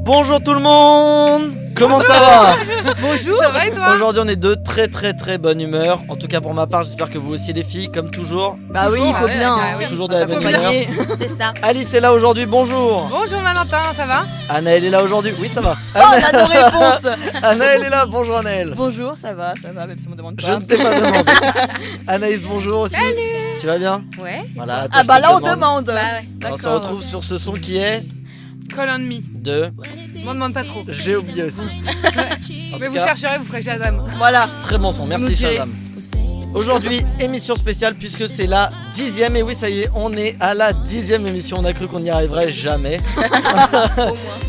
Bonjour tout le monde. Comment ça va? Bonjour. Ça va et toi? Aujourd'hui on est de très bonne humeur. En tout cas pour ma part, j'espère que vous aussi les filles, comme toujours. Bah oui, il faut bien. Toujours de la bonne humeur. C'est ça. Alice est là aujourd'hui, bonjour. Bonjour Valentin, ça va? Anaël est là aujourd'hui, oui ça va. Oh, on a nos réponses. Anaël est là, bonjour Anaël. Bonjour, ça va, même si on me demande pas. Je ne t'ai pas demandé. Anaïs, bonjour aussi. Salut. Tu vas bien? Ouais. Voilà, Ah bah là on demande. Bah ouais. On se retrouve sur ce son qui est Call on me. de... M'en demande pas trop. J'ai oublié aussi. Mais vous chercherez, vous ferez Shazam. Voilà. Très bon son, merci Nous direz. Shazam. Aujourd'hui, émission spéciale puisque c'est la 10e. Et oui, ça y est, on est à la 10e émission. On a cru qu'on n'y arriverait jamais.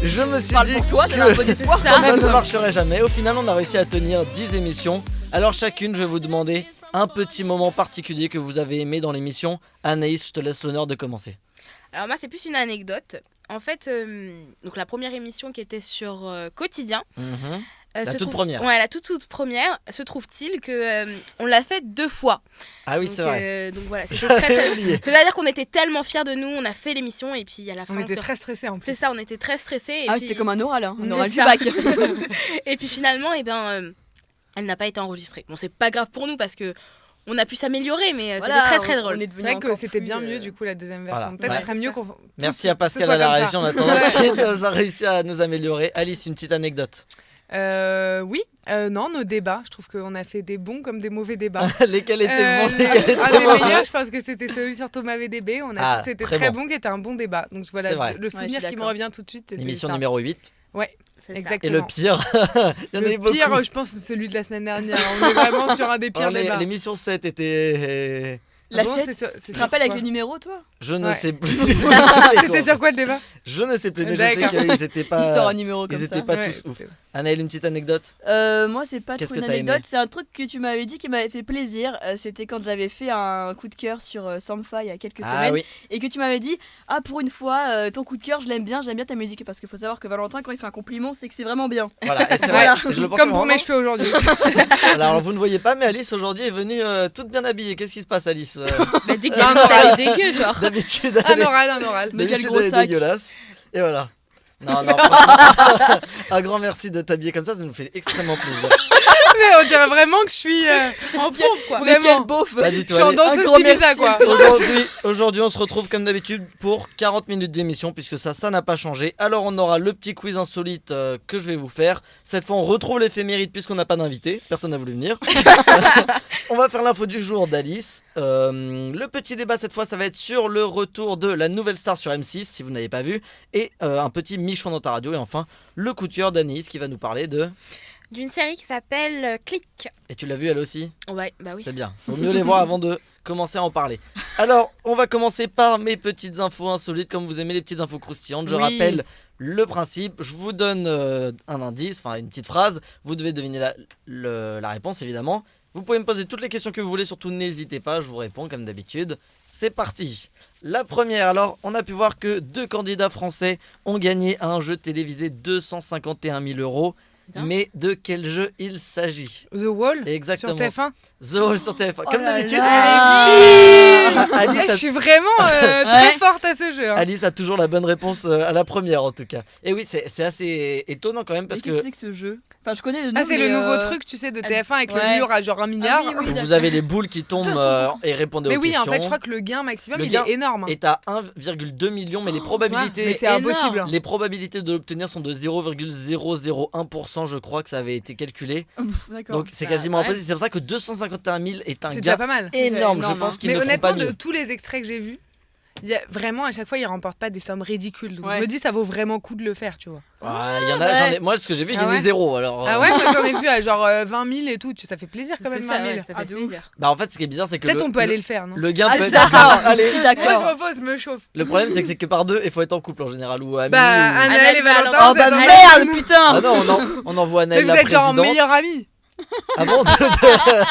Je me suis Parle dit pour toi, que j'avais un peu d'espoir quand ça même. ne marcherait jamais. Au final, on a réussi à tenir 10 émissions. Alors chacune, je vais vous demander un petit moment particulier que vous avez aimé dans l'émission. Anaïs, je te laisse l'honneur de commencer. Alors moi c'est plus une anecdote. En fait, donc la première émission qui était sur Quotidien. La toute première. Ouais, la toute première. Se trouve-t-il que on l'a fait 2 fois. Ah oui, Donc, c'est vrai. donc voilà, c'était J'avais très. oublié. C'est-à-dire qu'on était tellement fiers de nous, on a fait l'émission et puis à la fin. On était très stressés en plus. C'est ça, on était très stressés. Et Ah puis... c'était comme un oral, hein. Un C'est oral du ça. bac. Et puis finalement, elle n'a pas été enregistrée. Bon, c'est pas grave pour nous parce que on a pu s'améliorer, mais Voilà, c'était très drôle. on est C'est devenu vrai que encore c'était plus, bien mieux du coup la deuxième version. Voilà. Peut-être Ouais. ce serait mieux qu'on. Merci à Pascal soit à la comme ça. régie en attendant qui nous a réussi à nous améliorer. Alice, une petite anecdote. Oui, non, nos débats. Je trouve qu'on a fait des bons comme des mauvais débats. Lesquels étaient bons, lesquels étaient Un des mauvais. meilleurs, je pense que c'était celui sur Thomas VDB. On a Ah, tous été très très bon. bon, qui était un bon débat. Donc voilà, C'est vrai. le Ouais, je souvenir suis qui me d'accord. revient tout de suite. c'était Émission ça. numéro 8. Ouais, C'est ça. exactement. Et le pire, il y en a eu Le beaucoup. pire, je pense, c'est celui de la semaine dernière. On est vraiment sur un des pires Alors, débats. l'émission 7 était... La Ah bon, 7, c'est sur- tu c'est te sur rappelles avec quoi les numéros, toi? Je ne Ouais. sais plus. C'était sur quoi le débat? Je ne sais plus, mais je sais D'accord. qu'ils étaient Il sort un pas... numéro comme Ils ça. étaient pas Ouais, tous ouf. c'est- Anaël, une petite anecdote? Moi, c'est pas Qu'est-ce trop une que t'as aimé? anecdote, c'est un truc que tu m'avais dit qui m'avait fait plaisir. C'était quand j'avais fait un coup de cœur sur Sampha il y a quelques Ah semaines. oui. Et que tu m'avais dit, ah, pour une fois, ton coup de cœur, j'aime bien ta musique. Parce qu'il faut savoir que Valentin, quand il fait un compliment, c'est que c'est vraiment bien. Voilà, et c'est Voilà. vrai. Je le pense Comme pour vraiment. mes cheveux aujourd'hui. Alors, vous ne voyez pas, mais Alice aujourd'hui est venue toute bien habillée. Qu'est-ce qui se passe, Alice? Bah, dégueu, Non, non, t'as eu dégueu, genre. D'habitude, Un elle est- oral, un oral. Mais quel d'habitude, gros elle est sac. dégueulasse. Et voilà. Non, franchement, un grand merci de t'habiller comme ça nous fait extrêmement plaisir. Mais on dirait vraiment que je suis en pompe, quoi. Mais quel Vraiment. beauf! Pas du Je tout. suis en Allez, danseuse grand d'Ibiza, merci. quoi. Aujourd'hui, on se retrouve comme d'habitude pour 40 minutes d'émission, puisque ça n'a pas changé. Alors, on aura le petit quiz insolite que je vais vous faire. Cette fois, on retrouve l'éphéméride, puisqu'on n'a pas d'invité. Personne n'a voulu venir. On va faire l'info du jour d'Alice. Le petit débat, cette fois, ça va être sur le retour de la nouvelle star sur M6, si vous n'avez pas vu. Et un petit Michon dans ta radio. Et enfin, le coup de cœur d'Anaïs qui va nous parler de... D'une série qui s'appelle Click. Et tu l'as vu elle aussi? Ouais, bah oui. C'est bien. Vaut mieux les voir avant de commencer à en parler. Alors, on va commencer par mes petites infos insolites, comme vous aimez les petites infos croustillantes. Je Oui. rappelle le principe. Je vous donne un indice, enfin une petite phrase. Vous devez deviner la réponse, évidemment. Vous pouvez me poser toutes les questions que vous voulez. Surtout, n'hésitez pas. Je vous réponds comme d'habitude. C'est parti. La première. Alors, on a pu voir que 2 candidats français ont gagné à un jeu télévisé 251 000 €. Bien. Mais de quel jeu il s'agit? The Wall Exactement. sur TF1. The Wall sur TF1. Oh Comme là d'habitude, là. Alice Je a, suis vraiment très Ouais. forte à ce jeu. hein. Alice a toujours la bonne réponse à la première en tout cas. Et oui, c'est assez étonnant quand même parce Qu'est-ce que que c'est que ce jeu? Enfin, je connais le nom. Ah, c'est mais, le nouveau truc, tu sais, de TF1 avec ouais. le mur à genre 1 milliard. Ah oui, oui. vous avez les boules qui tombent et répondez Mais aux oui, questions. en fait, je crois que le gain maximum, Le il gain est énorme. hein. est à 1,2 million, mais les Mais probabilités, c'est impossible. hein. les probabilités de l'obtenir sont de 0,001%, je crois que ça avait été calculé. D'accord. Donc c'est Bah, quasiment ouais. impossible. C'est pour ça que 251 000 est un C'est déjà gain pas mal. énorme. énorme, Je pense hein. qu'ils Mais ne feront pas honnêtement, de mieux. tous les extraits que j'ai vus, il y a vraiment à chaque fois, ils remportent pas des sommes ridicules. Donc Ouais. je me dis, ça vaut vraiment le coup de le faire, tu vois. Ah, il y en a, Ouais. moi ce que j'ai vu, il y Ah en a ouais 0. Alors, Ah ouais, moi j'en ai vu à genre 20 000 et tout. Ça fait plaisir quand C'est même, ça, 20 000. ouais, ça Ah, fait de ouf. plaisir. Bah en fait, ce qui est bizarre, c'est que Peut-être on peut aller le faire, non le gain Ah, peut je être... suis d'accord. Allez. Je suis Moi d'accord. je propose, me chauffe. Le problème, c'est que par deux, il faut être en couple en général ou amis. Bah, ou... Anaël et Anaël, Valentin, Oh vous êtes bah en- merde, putain! Ah non, on envoie Mais Anaël vous la êtes genre présidente. meilleurs amis. Ah bon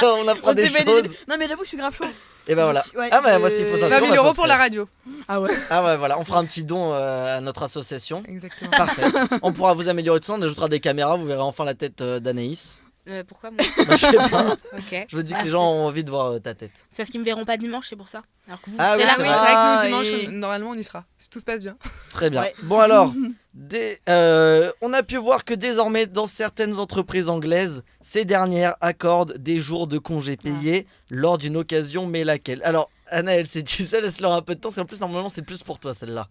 on apprend On des s'est fait choses. Non mais j'avoue, je suis grave chaud. Et bah voilà. Ouais, Ah bah moi, s'il faut ça. 20 000 euros pour la radio. Ah ouais. Ah ouais, voilà, on fera un petit don à notre association. Exactement. Parfait. On pourra vous améliorer tout ça, on ajoutera des caméras, vous verrez enfin la tête d'Anaïs. Pourquoi moi? Bah, je sais pas. Ok. Je me dis que Ah, les gens ont envie de voir ta tête. C'est parce qu'ils me verront pas dimanche, c'est pour ça. Alors que vous Ah serez oui, là. c'est Oui, vrai. c'est vrai que Ah, nous, dimanche, et- normalement, on y sera. Si tout se passe bien. Très bien. Ouais. Bon alors, On a pu voir que désormais, dans certaines entreprises anglaises, ces dernières accordent des jours de congés payés lors d'une occasion, mais laquelle? Alors, Anaël, c'est tu sais, laisse-leur un peu de temps, parce qu'en plus, normalement, c'est plus pour toi celle-là.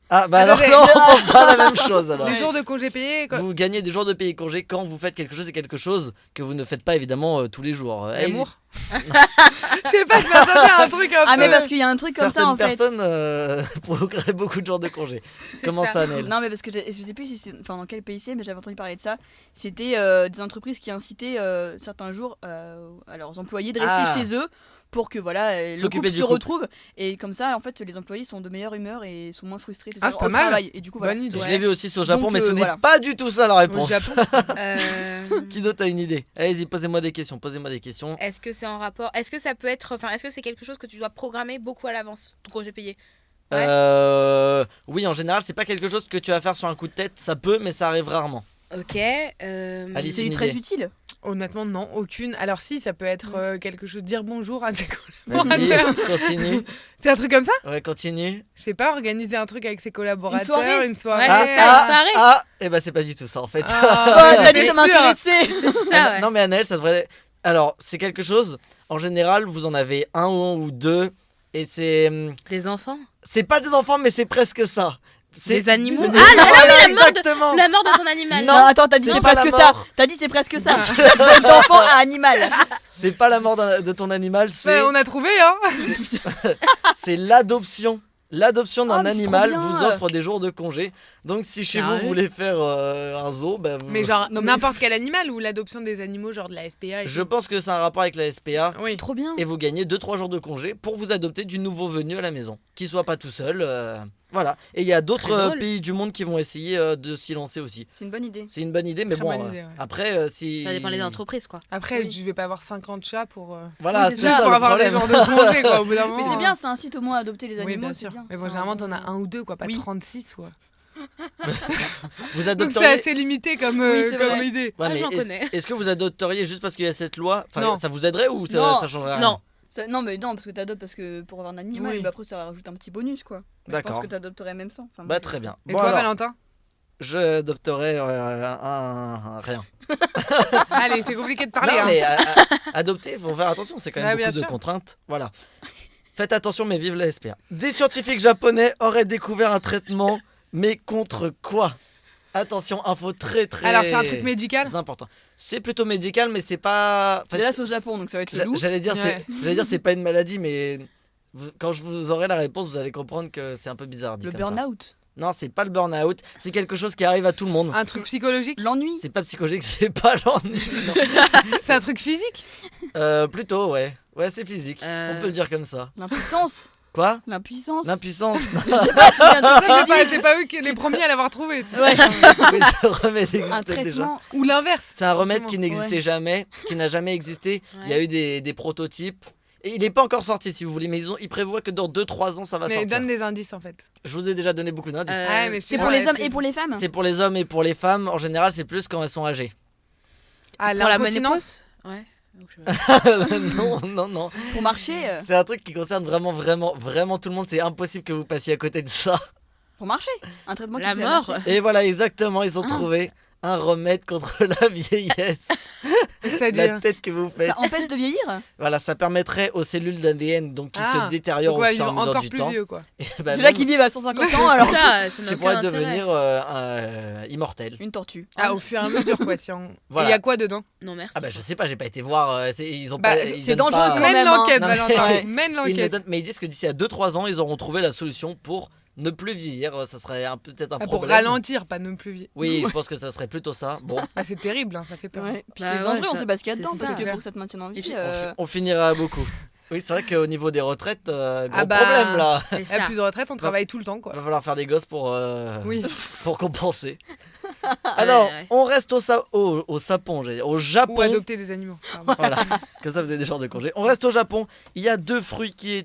Ah, bah alors, Attendez. non, on pense pas à la même chose alors. Les jours de congés payés. Vous gagnez des jours de payés congés quand vous faites quelque chose et quelque chose que vous ne faites pas évidemment tous les jours. L'amour. Je sais pas, je m'attendais à un truc un peu. Ah mais parce qu'il y a un truc comme ça en fait. Certaines personnes procurent beaucoup de jours de congés. Comment ça, Anaël? Non mais parce que je sais plus si c'est, enfin dans quel pays c'est, mais j'avais entendu parler de ça. C'était des entreprises qui incitaient certains jours à leurs employés de rester chez eux pour que voilà le S'occuper couple du se couple. retrouve, et comme ça en fait les employés sont de meilleure humeur et sont moins frustrés Ah, c'est pas au mal. travail, et du coup voilà. Bonne idée. Je l'ai vu aussi sur le Japon, Donc, mais ce n'est voilà. pas du tout ça la Au réponse. Japon. Qui d'autre a une idée? Allez-y, posez-moi des questions. Est-ce que c'est en rapport? Est-ce que ça peut être. Enfin, est-ce que c'est quelque chose que tu dois programmer beaucoup à l'avance, ton congé payé? Ouais. Oui, en général, c'est pas quelque chose que tu vas faire sur un coup de tête. Ça peut, mais ça arrive rarement. Ok. Alice, C'est une très idée. utile. Honnêtement, non, aucune. Alors si, ça peut être quelque chose, dire bonjour à ses Vas-y, collaborateurs. continue. C'est un truc comme ça? Ouais, continue. Je sais pas, organiser un truc avec ses collaborateurs, soirée. une soirée. Ouais, c'est ça, une soirée. Et bah c'est pas du tout ça en fait. Ah, T'as t'es dit ça sûr? m'intéressait. C'est ça, ouais. Non mais Anaël, ça devrait. Alors, c'est quelque chose. En général, vous en avez un ou deux, et Des enfants? c'est pas des enfants, mais c'est presque ça. C'est Des animaux? des Ah, animaux, la mort de- exactement. La mort de ton animal. Non. Non, attends, t'as dit c'est c'est pas presque la ça. mort. T'as dit c'est presque ça. D'enfant à animal. C'est pas la mort de ton animal, c'est On a trouvé, hein. c'est l'adoption. L'adoption d'un Ah, mais c'est animal trop bien. vous offre des jours de congé. Donc si chez vous Sérieux voulez faire un zoo, bah vous... Mais genre Non, mais- n'importe quel animal ou l'adoption des animaux, genre de la SPA et Je tout. pense que c'est un rapport avec la SPA. Oui. Trop bien. Et vous gagnez 2-3 jours de congé pour vous adopter du nouveau venu à la maison. Qu'il soit pas tout seul. Voilà. Et il y a d'autres Très drôle. pays du monde qui vont essayer de s'y lancer aussi. C'est une bonne idée. C'est une bonne idée, mais Très bon. bonne idée, ouais. Après, si. Ça dépend des entreprises, quoi. Après, Oui. je vais pas avoir 50 chats pour. Voilà, Oui, c'est c'est ça, ça, pour le avoir des problème. jours de congé, quoi. Au bout d'un moment. Mais c'est bien, ça incite au moins à adopter les Oui, animaux. bien c'est sûr. bien. Mais bon, C'est généralement, un t'en as un ou deux, quoi, pas Oui. 36, quoi. Vous Donc c'est adopteriez. assez limité comme, Oui, c'est comme vrai. idée. Ouais, Ah, mais j'en est-ce, connais. est-ce que vous adopteriez juste parce qu'il y a cette loi? Enfin, Non. ça vous aiderait ou ça, Non. ça changerait rien? Non. Non, mais non, parce que t'adoptes parce que pour avoir un animal, Oui. mais après ça rajoute un petit bonus quoi. Mais je D'accord. pense que t'adopterais même sans. Enfin, Bah moi, très bien. Et Bon toi, alors, Valentin? je adopterais rien. Allez, c'est compliqué de parler. Non hein. mais adopter, faut faire attention, c'est quand même Ouais, bien beaucoup de sûr. contraintes. Voilà. Faites attention, mais vive la SPA. Des scientifiques japonais auraient découvert un traitement, mais contre quoi? Attention, info très Alors, c'est un truc médical? important. C'est plutôt médical, mais c'est pas. C'est là c'est au Japon donc ça va être chelou. J'allais dire, Ouais. c'est pas une maladie, mais quand je vous aurai la réponse, vous allez comprendre que c'est un peu bizarre. Dit Le comme ça. burn-out. Non, c'est pas le burn-out. C'est quelque chose qui arrive à tout le monde. Un truc psychologique? L'ennui. C'est pas psychologique, c'est pas l'ennui. non. C'est un truc physique? Plutôt, ouais. Ouais, c'est physique. On peut le dire comme ça. L'impuissance. Quoi? L'impuissance. L'impuissance. Je sais pas, tu viens de Ça, physique. c'est pas eux qui les premiers à l'avoir trouvé. c'est- Ouais. Oui, ce remède Un existait déjà. traitement. Ou l'inverse. C'est un remède qui Justement. n'existait jamais, qui n'a jamais existé. Il y a eu des prototypes. Et il n'est pas encore sorti si vous voulez, mais ils prévoient que dans 2-3 ans ça va Mais sortir. donne des indices en fait. Je vous ai déjà donné beaucoup d'indices. Ouais, mais C'est pour les hommes et pour les femmes. C'est pour les hommes et pour les femmes. En général, c'est plus quand elles sont âgées. Ah, Pour la l'incontinence. ménopause? Ouais. Donc, je- non. Pour marcher. C'est un truc qui concerne vraiment tout le monde. C'est impossible que vous passiez à côté de ça. Pour marcher. Un traitement qui La te fait mort. marcher. Et voilà, exactement, ils ont Ah. trouvé un remède contre la vieillesse. La C'est-à-dire. tête que vous faites. Ça empêche de vieillir. Voilà, ça permetrait aux cellules d'ADN donc qui Ah, se détériorent Donc, on au va fur et à vivre mesure encore du plus temps. vieux quoi. Et bah, C'est là même, qui vivent à 150 ans alors. Ça, ça n'a tu aucun pourrais intérêt. devenir immortel. Une tortue. Ah, au fur et à mesure quoi. Si on... Voilà. Et il y a quoi dedans? Non, merci. Ah bah je sais pas, j'ai pas été voir. Ils ont Bah, pas. ils c'est donnent dangereux pas- quand Mène même, hein. l'enquête, Non, mais- Valentin. Ouais. Mène Ils ne l'enquête. donnent- mais ils disent que d'ici à 2-3 ans, ils auront trouvé la solution pour ne plus vieillir. Ça serait peut-être un Ah, pour problème. ralentir, pas ne plus vieillir. Oui, je pense que ça serait plutôt ça. Bon, Ah, c'est terrible, hein, ça fait peur. Ouais. Puis Bah c'est ouais, dangereux, on ça- sait pas ce qu'il y a c'est dedans ça. parce que Clair. pour que ça te maintienne en et vie. puis, on finira beaucoup. Oui, c'est vrai qu'au niveau des retraites, gros Ah bah, problème là. C'est Il ça. plus de retraite, on travaille tout le temps quoi. Va falloir faire des gosses pour, Oui. pour compenser. Alors, ouais. on reste au Japon, au Japon. Ou adopter des animaux. Pardon. Voilà, comme ça vous avez des genres de congés. On reste au Japon. Il y a 2 fruits qui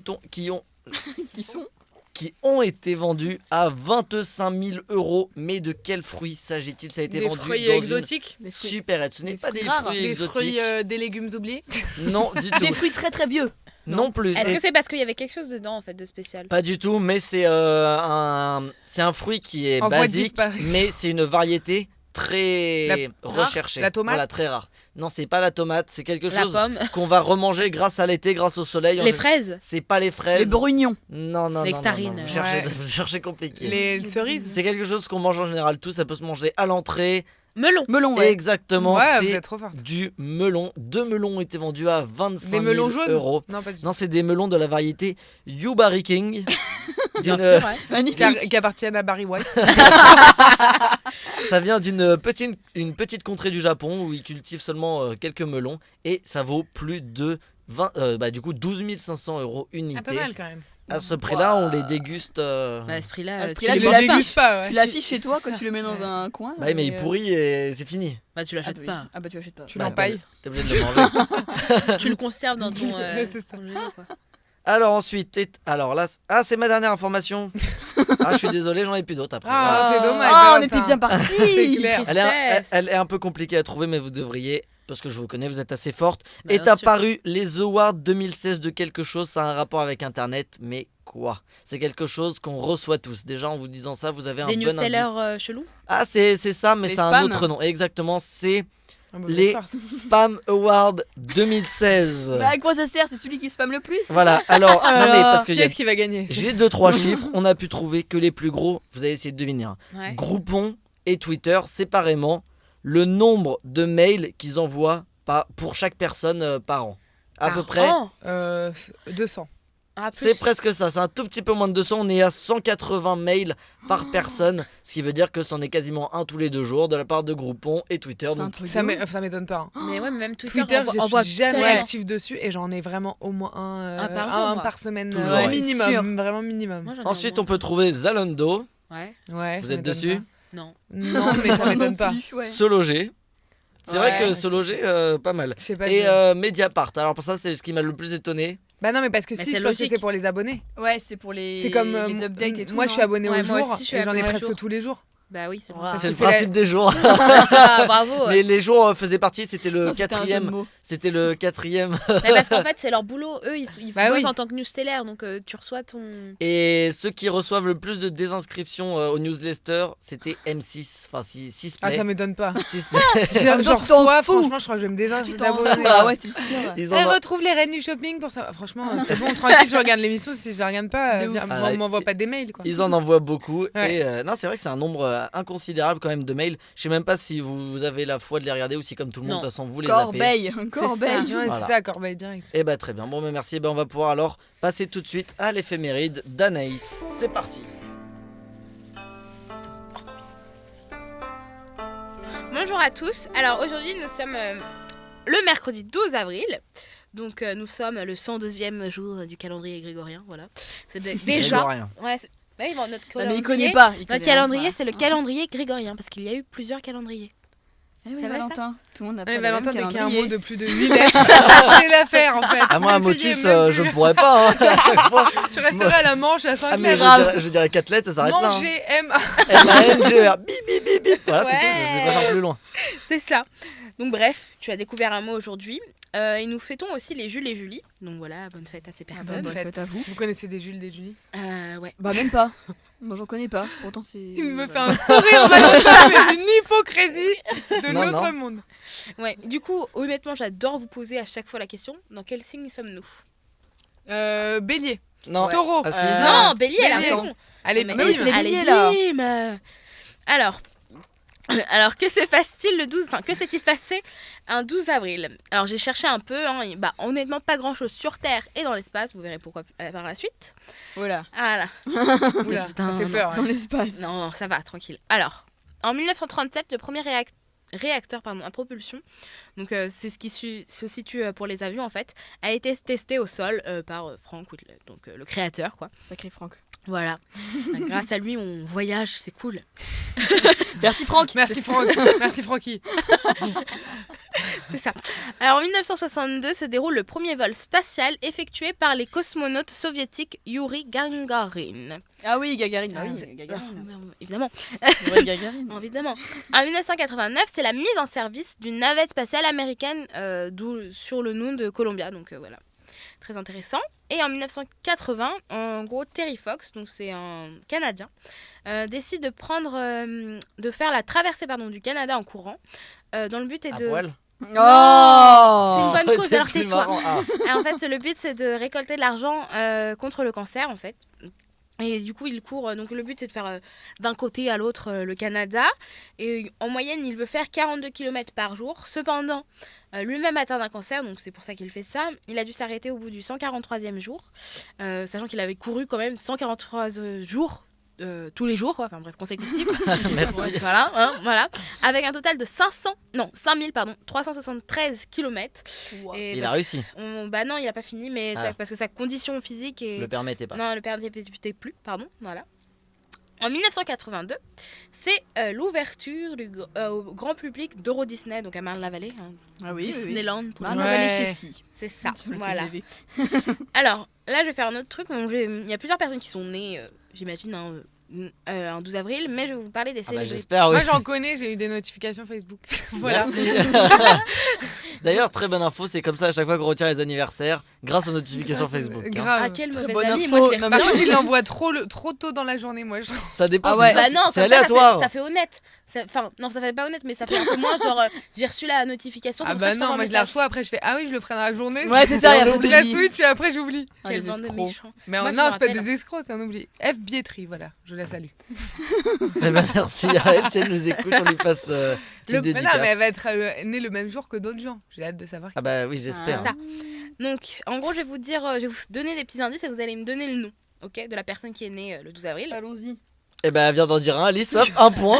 ont été vendus à 25 000 €. Mais de quels fruits s'agit-il? Ça a été Des vendu fruits dans exotiques. une Des fruits- super aide. Ce n'est des pas fruits des rares. fruits Des exotiques. fruits, des légumes oubliés. Non, du tout. Des fruits très très vieux. Non plus. Est-ce Et que c'est parce qu'il y avait quelque chose dedans en fait de spécial? Pas du tout, mais c'est un fruit qui est En voie de basique, disparition. mais c'est une variété très recherchée. La tomate. Voilà, très rare. Non, c'est pas la tomate, c'est quelque La chose pomme. qu'on va remanger grâce à l'été, grâce au soleil. Les fraises. C'est pas les fraises. Les brugnons. Non. Nectarines. Vous cherchez, Ouais. vous cherchez compliqué. Les cerises. C'est quelque chose qu'on mange en général tous, ça peut se manger à l'entrée. Melon. Melon, ouais. Exactement, Ouais, vous c'est êtes trop forte. du melon. 2 melons ont été vendus à 25 Des 000 melons jaunes euros. Non, pas du tout. Non, c'est des melons de la variété Yubari King. Bien D'une- sûr, ouais. Magnifique. Qui appartiennent à Barry White. Ça vient d'une petite contrée du Japon où ils cultivent seulement quelques melons et ça vaut plus de 12 500 euros unité. Ah, pas mal quand même. À ce prix-là, on les déguste. Bah, à ce prix-là, À ce tu prix-là, Tu tu les l'affiches. dégustes pas, ouais. Tu l'affiches chez toi quand tu le mets dans un coin. Bah oui, mais il pourrit et c'est fini. bah, tu Ah l'achètes bah oui. pas. Ah bah tu l'achètes pas. Tu Bah, l'empailles. T'es obligé de le manger. Tu le conserves dans ton. Ouais, c'est ça. ton gelé, quoi. Alors ensuite, alors là, c'est ma dernière information. Je suis désolé, j'en ai plus d'autres après. Ah, Voilà. c'est dommage, Ah, on Valentin. était bien partis. C'est clair. Elle est un peu compliquée à trouver, mais vous devriez, parce que je vous connais, vous êtes assez forte. Bah, Est bien sûr. apparu les Awards 2016 de quelque chose, ça a un rapport avec Internet, mais quoi? C'est quelque chose qu'on reçoit tous. Déjà en vous disant ça, vous avez Des un bon newsletters indice. chelous. Ah, c'est ça, mais Les c'est un spams. autre nom. Exactement, c'est Ah, bah, les vous êtes forte. Spam Awards 2016. Bah à quoi ça sert? C'est celui qui spamme le plus. c'est Voilà, alors, Oh là non mais là. parce que Qui est-ce qui va gagner? j'ai 2-3 chiffres, on a pu trouver que les plus gros, vous allez essayer de deviner. Hein. Ouais. Groupon et Twitter séparément le nombre de mails qu'ils envoient pour chaque personne par an. À peu près. Euh, 200. Ah, plus. C'est presque ça, c'est un tout petit peu moins de 200, on est à 180 mails par personne, ce qui veut dire que c'en est quasiment un tous les 2 jours de la part de Groupon et Twitter. C'est un Donc, truc. Ça de ouf. m'étonne pas. hein. Mais ouais, mais même Twitter, Twitter, on je voit suis jamais tellement. active dessus et j'en ai vraiment au moins un Un par jour, un moi. par semaine. Toujours, ouais. Minimum, Sûr. vraiment minimum. Moi, j'en ai ensuite, au on peut trouver Zalando, moins. Ouais. Ouais, vous ça êtes m'étonne dessus pas. Non. Non, mais ça Non m'étonne pas. plus, ouais. Sologer. C'est vrai Ouais, que mais Sologer, pas mal. Je sais pas. Et je- Mediapart, alors pour ça, c'est ce qui m'a le plus étonné. Bah non, mais parce que Mais si, c'est je pense que logique. c'est pour les abonnés. Ouais, c'est pour les. C'est comme les updates et tout. moi, je suis abonné Ouais, au moi jour aussi, je suis et j'en ai abonnée au presque jour. tous les jours. Bah oui, c'est C'est vrai. le c'est principe des jours. Ah, bravo. Mais les jours faisaient partie, c'était le Non, c'était un jeu de quatrième. mots. C'était le quatrième. Mais parce qu'en fait, c'est leur boulot. Eux, ils Bah bossent oui. en tant que newsteller, donc tu reçois ton. Et ceux qui reçoivent le plus de désinscriptions aux newsletters, c'était M6. Enfin, 6 Ah, Play. ça m'étonne pas. 6 Play. J'en t'en reçois, fous. franchement, je crois que je vais me Tu désabonner. t'en fous. Ah ouais, c'est sûr. Ils Elle en ont- retrouve les reines du shopping pour ça. Franchement, c'est bon, tranquille, je regarde l'émission. Si je la regarde pas, De ouf. Ah, on m'envoie pas des mails, quoi. Ils en envoient beaucoup. Ouais. Et non, c'est vrai que c'est un nombre inconsidérable quand même de mails. Je sais même pas si vous avez la foi de les regarder ou si, comme tout le monde, de Non. toute façon, vous les zappez. Corbeille. Corbeille. Ouais, Voilà. c'est ça, Corbeil direct. Et bah très bien, bon bah merci, on va pouvoir alors passer tout de suite à l'éphéméride d'Anaïs. C'est parti. Bonjour à tous. Alors aujourd'hui, nous sommes le mercredi 12 avril. Donc nous sommes le 102e jour du calendrier grégorien. Voilà. C'est déjà. Grégorien. Ouais, bah oui, bon, notre Non, mais il calendrier, connaît pas. il connaît notre calendrier, rien. c'est le calendrier grégorien parce qu'il y a eu plusieurs calendriers. Eh oui, Ça va, Valentin. Tout le monde n'a pas Ouais, le Valentin, même dès qu'il y a un calendrier. mot de plus de 8 lettres, lâchez l'affaire en fait. À moi, un Essayez motus, même je plus. pourrais pas, hein, à chaque fois. Tu resteras à la manche à 5 Ah, mais lettres. je dirais 4 lettres, ça s'arrête là. Hein. Manger, M. M-A-N-G-E-R, bip bip bip bip. Voilà, c'est Ouais. tout, je sais pas faire plus loin. C'est ça. Donc bref, tu as découvert un mot aujourd'hui. Et nous fêtons aussi les Jules et Julie. Donc voilà, bonne fête à ces personnes. bonne fête à vous. Vous connaissez des Jules, des Julie? Ouais. Bah même pas. Moi j'en connais pas. Pourtant c'est. Il me fait voilà. un sourire, Valentin, mais d'une hypocrisie de Non, notre non. monde. Ouais. Du coup, honnêtement, j'adore vous poser à chaque fois la question. Dans quel signe sommes-nous? Bélier. Non. Taureau. Ah, si. Non, Bélier, elle a Bélier. raison. Allez, Mais oui, bim. c'est les allez, béliers, là. bim. Alors, que se passe-t-il le 12 Enfin, que s'est-il passé un 12 avril? Alors, j'ai cherché un peu. Hein, et bah, honnêtement, pas grand-chose sur Terre et dans l'espace. Vous verrez pourquoi par la suite. Voilà. Voilà. Oula, ça fait peur. Dans ouais. l'espace. Non, non, ça va, tranquille. Alors, en 1937, le premier réacteur à propulsion, donc c'est ce qui se situe pour les avions en fait, a été testé au sol par Frank Whittle, donc le créateur quoi. Sacré Franck. Voilà. Grâce à lui, on voyage, c'est cool. Merci Franck. Merci Franck. Merci Francky. C'est ça. Alors en 1962 se déroule le premier vol spatial effectué par les cosmonautes soviétiques Yuri Gagarin. Ah oui, Gagarine. Ah, Ah c'est- oui, Gagarine. Évidemment. Ouais, Gagarine. Évidemment. En 1989, c'est la mise en service d'une navette spatiale américaine sur le nom de Columbia. Donc voilà. très intéressant. Et en 1980, en gros, Terry Fox, donc c'est un Canadien, décide de faire la traversée du Canada en courant, dans le but est À de... poil. Oh C'est une Ça bonne aurait cause, été alors plus tais-toi. marrant. Ah. Et en fait, le but, c'est de récolter de l'argent contre le cancer, en fait. Et du coup, il court. Donc, le but, c'est de faire d'un côté à l'autre le Canada. Et en moyenne, il veut faire 42 km par jour. Cependant, lui-même atteint d'un cancer, donc c'est pour ça qu'il fait ça. Il a dû s'arrêter au bout du 143e jour, sachant qu'il avait couru quand même 143 jours. Tous les jours, enfin bref, consécutifs. Merci. Voilà. Avec un total de 373 km. Et Il a réussi. bah non, il a pas fini, mais Ah. parce que sa condition physique est... Le permettait pas. Non, le permettait plus, pardon, voilà. En 1982, c'est l'ouverture au grand public d'Euro Disney, donc à Marne-la-Vallée, hein, Ah oui, Disneyland pour les Marne gens. la Vallée Ouais. chez Si. C'est ça, Sur le voilà. TGV. Alors, là, je vais faire un autre truc. Donc, il y a plusieurs personnes qui sont nées, j'imagine, un 12 avril, mais je vais vous parler des Ah bah, célébrités. j'espère, oui. Moi, j'en connais, j'ai eu des notifications Facebook. Voilà. Merci. D'ailleurs, très bonne info, c'est comme ça à chaque fois qu'on retient les anniversaires, grâce aux notifications Facebook. hein. Grave. Ah, quelle Très mauvaise bonne amie, info. moi je les Non, Par mais- contre, il l'envoie trop tôt dans la journée, moi. Je... Ça dépend, Ah ouais. Bah non, c'est comme ça, aléatoire. ça fait honnête. Enfin, non, ça fait pas honnête, mais ça fait un peu moins genre j'ai reçu la notification. c'est Ah pour ça bah que non, t'envoie moi un je la message. reçois, après je fais ah oui, je le ferai dans la journée. Ouais, c'est ça, il y a On pas oublie. Je la d'oubli. switch et après j'oublie. Ah, Quelle les bande de escrocs. méchants. Mais Moi, je non, me c'est pas rappelle. des escrocs, c'est un oubli. F Bietri, voilà, je la salue. Eh ben, merci à elle, si elle nous écoute, on lui passe petite Mais non, dédicace. mais elle va être née le même jour que d'autres gens. J'ai hâte de savoir. Ah bah oui, j'espère. C'est ça. Donc, en gros, je vais vous dire, je vais vous donner des petits indices et vous allez me donner le nom, ok, de la personne qui est née le 12 avril. Allons-y. Eh ben, elle vient d'en dire un, Alice, hop, un point.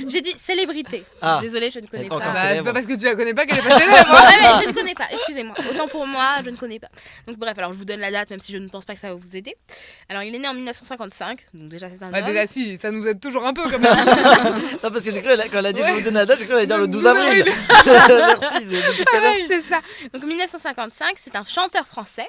J'ai dit célébrité. Ah. Désolée, je ne connais Elle est pas. encore Bah, c'est célèbre. pas parce que tu la connais pas qu'elle est pas célèbre. hein. Ouais, mais je ne connais pas, excusez-moi. Autant pour moi, je ne connais pas. Donc bref, alors je vous donne la date, même si je ne pense pas que ça va vous aider. Alors il est né en 1955, donc déjà c'est un Bah, homme. déjà, si, ça nous aide toujours un peu quand même. Non, parce que j'ai cru, quand elle a dit je vous donne la date, j'ai cru qu'elle allait dire le 12 avril. Merci, c'est depuis tout à l'heure. C'est ça. Donc 1955, c'est un chanteur français.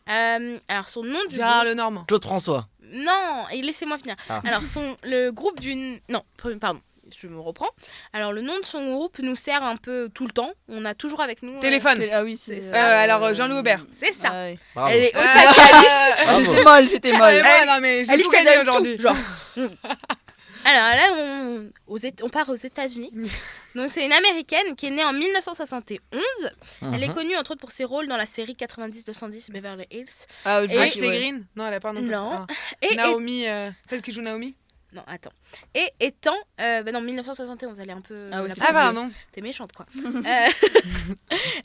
Alors son nom du Gérard groupe... Lenormand. Claude François. Non, et laissez-moi finir. Ah. Alors le groupe d'une... Non, pardon. Je me reprends. Alors le nom de son groupe nous sert un peu tout le temps. On a toujours avec nous... Téléphone. Ah oui, c'est C'est ça. Alors, Jean-Louis Aubert. C'est ça. Ah ouais. Bravo. Elle est au Euh, taquet, Alice. Bravo. J'étais molle, j'étais molle. Ouais, non, mais je vais Alice, tout elle gagner donne tout, aujourd'hui. genre. Alors là, on part aux États-Unis. Donc c'est une américaine qui est née en 1971. Elle est Mhm. connue entre autres pour ses rôles dans la série 90-210 Beverly Hills. Ah, Et- Ashley ouais. Green. Non, elle a pas non plus. Non. Ah. Et Naomi, celle qui joue Naomi. non, attends. Et étant, non, 1971, elle est un peu. Ah oui, la c'est Ah, pauvre. pardon. T'es méchante quoi.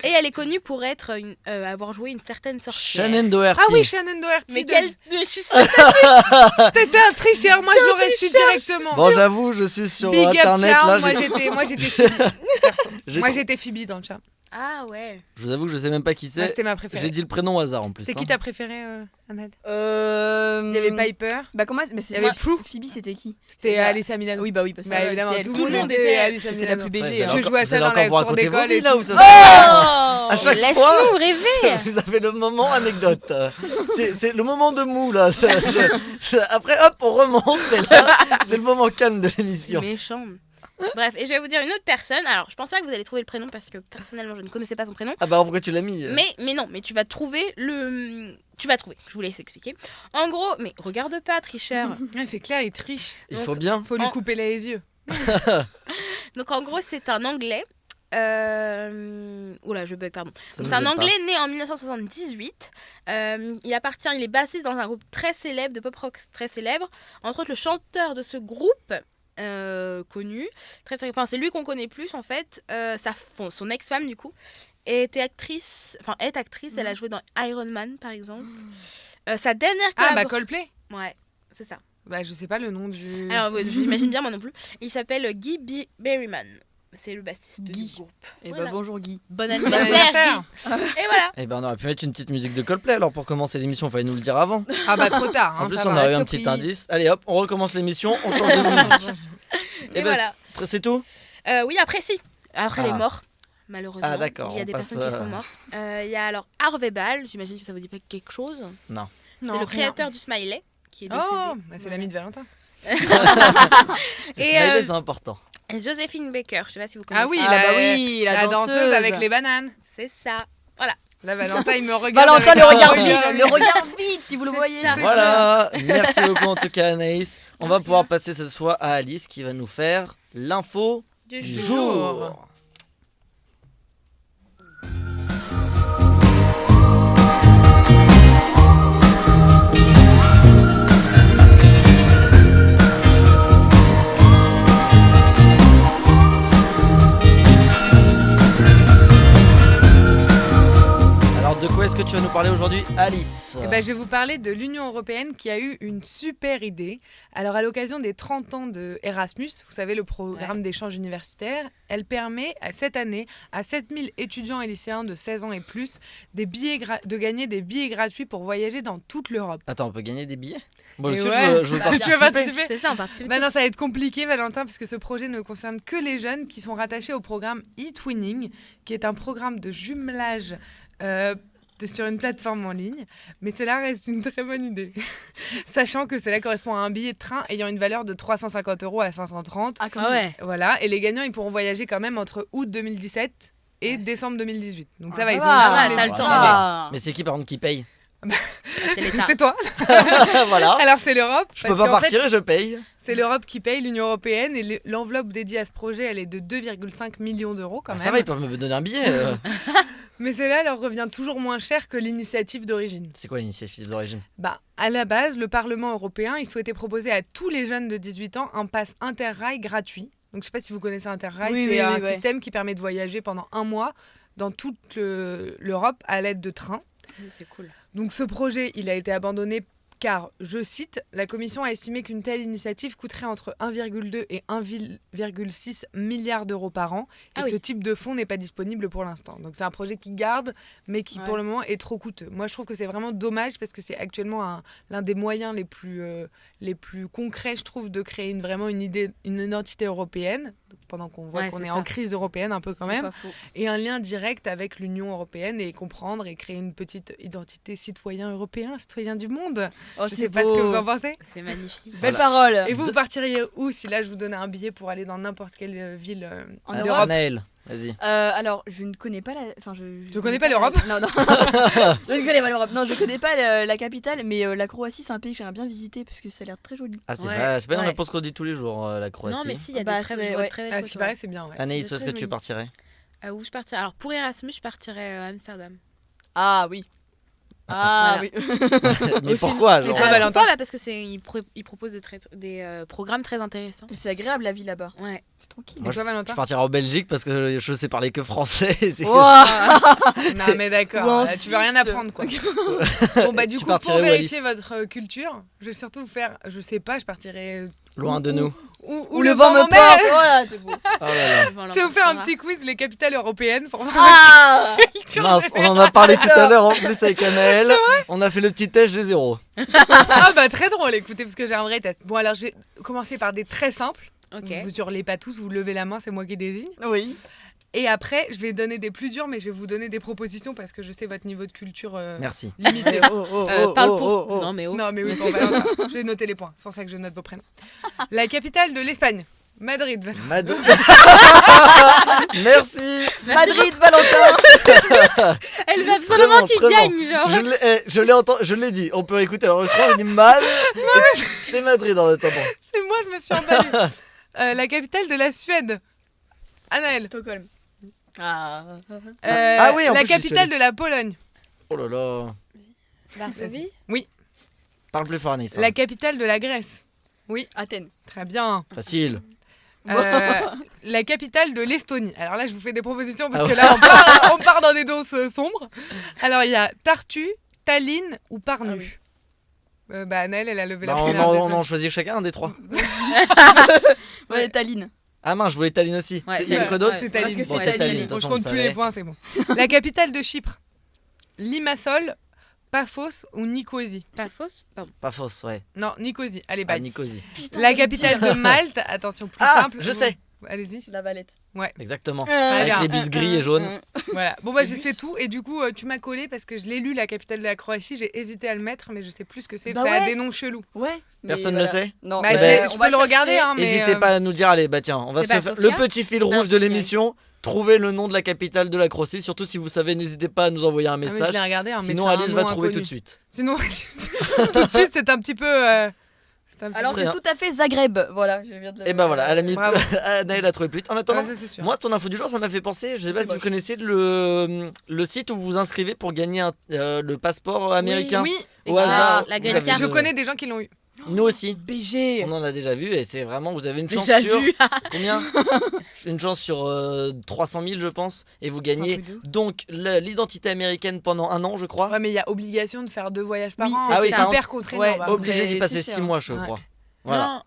Et elle est connue pour être avoir joué une certaine sorcière. Shannon Doherty. Ah oui, Shannon Doherty. Mais de- quelle. Mais je suis sûre. T'étais un tricheur, moi je l'aurais su directement. Bon, j'avoue, je suis sur Big up internet là. Charm, moi j'étais Phoebe. Perso. j'ai- Moi j'étais Phoebe dans le chat. Ah ouais. Je vous avoue que je sais même pas qui Moi, c'est. c'était ma préférée. J'ai dit le prénom au hasard en plus. C'est hein. qui ta préférée, Annette Il Il y avait Piper, Bah comment mais c'est il y avait Flou. Phoebe c'était qui c'était Bah, Alyssa Milano. Oui bah oui parce que Bah évidemment, elle, tout le monde était Alyssa c'était la Milano. plus Ouais, BG. vous hein. allez Je jouais à vous ça allez dans encore la vous cour raconter vos d'école vies, et là tout. où ça Oh À chaque Laisse-nous rêver. Vous avez le moment anecdote. C'est le moment de mou là. Après hop, on remonte, mais là, c'est le moment calme de l'émission. Méchant. Bref, et je vais vous dire une autre personne. Alors, je pense pas que vous allez trouver le prénom parce que personnellement, je ne connaissais pas son prénom. Ah bah alors pourquoi tu l'as mis Mais non, mais tu vas trouver le. Tu vas trouver. Je vous laisse expliquer. En gros, mais regarde pas, tricheur. Ouais, c'est clair, il triche. Il faut bien. Faut lui En- couper les yeux. Donc en gros, c'est un Anglais. Oula, je bug, pardon. Ça Donc, nous c'est un aide pas. Anglais né en 1978. Il est bassiste dans un groupe très célèbre, de pop rock très célèbre. Entre autres, le chanteur de ce groupe connu, enfin c'est lui qu'on connaît plus en fait. Son ex-femme du coup est actrice. Elle a joué dans Iron Man par exemple. Sa dernière Ah bah collabor- Coldplay. ouais, c'est ça. Bah je sais pas le nom du. Alors ouais, je l'imagine bien moi non plus. Il s'appelle Guy Berryman. C'est le bassiste Guy. du groupe. Et Voilà. bah bonjour Guy. Bon Bon anniversaire, anniversaire. Guy. Et voilà. Eh ben on aurait pu mettre une petite musique de Coldplay alors pour commencer l'émission, fallait nous le dire avant. Ah bah trop tard. Hein, En plus ça on va. a eu un surprise. petit indice. Allez hop, on recommence l'émission, on change de musique. Et ben, voilà. c'est tout. Oui, après si. Après les Ah. morts. Malheureusement, Ah, d'accord, il y a on des passe, personnes qui sont mortes. Il y a alors Harvey Ball, j'imagine que ça vous dit pas quelque chose. Non. C'est Non, le rien. créateur du Smiley qui est décédé. Oh, bah c'est l'ami de Valentin. Le Et, smiley, c'est important. Et Joséphine Baker, je sais pas si vous connaissez. Ah oui, Ah bah oui, la danseuse danseuse avec les bananes. C'est ça. Voilà. Là, Valentin, il me regarde. Valentin, avec le un regard regard. vide, le regard vide, si vous le C'est voyez. ça. Voilà, merci beaucoup en tout cas Anaïs. On va pouvoir passer cette fois à Alice qui va nous faire l'info Du du jour. jour. Alors de quoi est-ce que tu vas nous parler aujourd'hui Alice? Eh ben, je vais vous parler de l'Union européenne qui a eu une super idée. Alors, à l'occasion des 30 ans de Erasmus, vous savez, le programme d'échange universitaire, elle permet cette année à 7000 étudiants et lycéens de 16 ans et plus de gagner des billets gratuits pour voyager dans toute l'Europe. Attends, on peut gagner des billets? Moi Et aussi ouais. je veux Tu participer. veux participer? C'est ça, on participe Bah non, tous. ça va être compliqué, Valentin, parce que ce projet ne concerne que les jeunes qui sont rattachés au programme e-twinning, qui est un programme de jumelage sur une plateforme en ligne. Mais cela reste une très bonne idée, sachant que cela correspond à un billet de train ayant une valeur de 350 € à 530. Ah, quand Ah même. ouais. Voilà, et les gagnants, ils pourront voyager quand même entre août 2017 et décembre 2018. Donc ça va, ils ont Ah, les t'as le étudiants. temps. Ah. Mais c'est qui par contre qui paye? C'est l'État. C'est toi. Voilà. Alors c'est l'Europe. Je peux parce pas qu'en fait, partir et je paye. c'est l'Europe qui paye, l'Union européenne, et l'enveloppe dédiée à ce projet, elle est de 2,5 millions d'euros quand Ah, même. ça va, ils peuvent me donner un billet. Mais cela leur revient toujours moins cher que l'initiative d'origine. C'est quoi l'initiative d'origine? Bah, à la base, le Parlement européen, il souhaitait proposer à tous les jeunes de 18 ans un pass Interrail gratuit. Donc je sais pas si vous connaissez Interrail, Oui, c'est oui, un oui, ouais. système qui permet de voyager pendant un mois dans toute l'Europe à l'aide de trains. C'est cool. Donc ce projet, il a été abandonné car, je cite, la Commission a estimé qu'une telle initiative coûterait entre 1,2 et 1,6 milliard d'euros par an. Et Ah oui. ce type de fonds n'est pas disponible pour l'instant. Donc c'est un projet qui garde, mais qui Ouais. pour le moment est trop coûteux. Moi, je trouve que c'est vraiment dommage parce que c'est actuellement l'un des moyens les plus concrets, je trouve, de créer vraiment une identité européenne, pendant qu'on voit Ouais, qu'on c'est est ça. en crise européenne un peu quand C'est même, pas faux. et un lien direct avec l'Union européenne et comprendre et créer une petite identité citoyen européen, citoyen du monde. Oh, Je c'est sais pas ce que beau. vous en pensez. C'est magnifique. Belle parole. Et vous partiriez où si là je vous donnais un billet pour aller dans n'importe quelle ville En d'Europe? Europe. Naël, vas-y. Alors, je ne connais pas la. Enfin, je connais pas l'Europe. Non, non. Je ne connais pas l'Europe. Non, je connais pas la capitale, mais la Croatie, c'est un pays que j'aimerais bien visiter parce que ça a l'air très joli. Ah, c'est Ouais, pas une ouais. réponse qu'on dit tous les jours, la Croatie. Non, mais si, il y a Bah, des très c'est- je vois ouais. de très belles À ce qui photos. paraît, c'est bien. Ouais. Anaïs, c'est où est-ce très que tu joli. partirais? Où je partirais? Alors, pour Erasmus, je partirais à Amsterdam. Ah oui. Ah Voilà. oui. Mais pourquoi genre, toi, Valentin Pourquoi? Parce que il propose des programmes très intéressants. C'est agréable la vie là-bas. Ouais. C'est tranquille. Et toi, Je Valentin? partirais en Belgique parce que je sais parler que français. C'est- Non, mais d'accord. Ou en Là, tu veux rien Suisse. apprendre, quoi. Bon, bah, du Tu coup, pour partirais où, vérifier Alice votre culture, je vais surtout vous faire. Je sais pas, je partirais. Loin de nous. Où le vent me m'emmène. porte. Voilà, c'est beau. Oh là là. Devant Je vais vous faire un l'empereur. petit quiz, les capitales européennes, pour voir Ah votre culture Mince, on en a parlé tout à l'heure en plus avec Anaël. On a fait le petit test, j'ai 0. Ah bah très drôle, écoutez, parce que j'ai un vrai test. Bon, alors je vais commencer par des très simples. Ok. Vous hurlez pas tous, vous levez la main, c'est moi qui désigne. Oui. Et après, je vais donner des plus durs, mais je vais vous donner des propositions parce que je sais votre niveau de culture Merci. limité. Parle pour. Non, mais oh. Non, mais oui, bon, Valentin, je vais noter les points. C'est pour ça que je note vos prénoms. La capitale de l'Espagne, Madrid. Mad- Merci. Madrid, Valentin. Elle veut absolument qu'il Très bon. gagne, genre. Je l'ai dit. On peut écouter l'enregistrement. On dit mal. C'est Madrid en attendant. C'est moi, je me suis emballée. La capitale de la Suède, Anaël. Stockholm. Ah. Ah oui, en la plus, je suis capitale allée. de la Pologne, Oh là là. Varsovie. Parle plus fort, Anaïs. la capitale de la Grèce. Athènes. Très bien. Facile. La capitale de l'Estonie. Alors là, je vous fais des propositions parce Ah que ouais. là, on part dans des doses sombres. Alors, il y a Tartu, Tallinn ou Parnu. Bah, Anaël, elle a levé Bah, la on première. en choisit chacun un des trois. Ouais, Tallinn. Ah mince, je voulais Tallinn aussi. Ouais, Il y a quoi d'autre? C'est Parce Tallinn. que Bon, c'est c'est Tallinn. Tallinn. de Bon, toute je façon, compte on plus savait. les points, c'est bon. La capitale de Chypre. Limassol, Paphos ou Nicosie. Pas fausse. Pardon. Pas fausse, ouais. Non, Nicosie. Allez, Ah, bye. Nicosie. La capitale de Malte, attention, plus Ah, simple. je sais. Allez-y. La Valette. Exactement. Très bien. Avec les bus gris et jaunes. Voilà. Bon, bah, je bus. sais tout. Et du coup, tu m'as collé parce que je l'ai lu, la capitale de la Croatie. J'ai hésité à le mettre, mais je sais plus ce que c'est. Bah Ça a ouais. des noms chelous. Ouais. mais Personne ne voilà. sait? Non. Bah, Eh je ben, je peux le regarder, hein, mais. N'hésitez pas à nous dire, allez, bah tiens, on va c'est se pas faire Sofia le petit fil rouge de l'émission. Trouvez le nom de la capitale de la Croatie. Surtout si vous savez, n'hésitez pas à nous envoyer un Ah, mais je message. l'ai regardé, hein, mais Sinon, c'est un Alice va nom trouver inconnu. tout de suite. Sinon, tout de suite, c'est un petit peu. C'est un petit Alors Très c'est bien. tout à fait Zagreb. Voilà, je viens de Et ben voilà, elle a mis. Bravo. Anaël a trouvé plus vite. En peu- attendant, Ah, ça, c'est sûr. moi, ton info du jour, ça m'a fait penser. Je sais pas C'est si vous moche. connaissez le site où vous vous inscrivez pour gagner le passeport américain. Oui, Au Ah, hasard. la Vous green avez card. je une- connais des gens qui l'ont eu. Nous aussi. BG. On en a déjà vu et c'est vraiment, vous avez une chance Déjà sur vu. combien Une chance sur 300 000 je pense et vous gagnez truc de ouf. donc l'identité américaine pendant un an je crois. Ouais, mais il y a obligation de faire 2 voyages par Oui, an. c'est Ah oui, c'est par hyper contraignant. Ouais, bah. Obligé d'y c'est passer cher. 6 mois je Ouais. crois. Voilà. Non.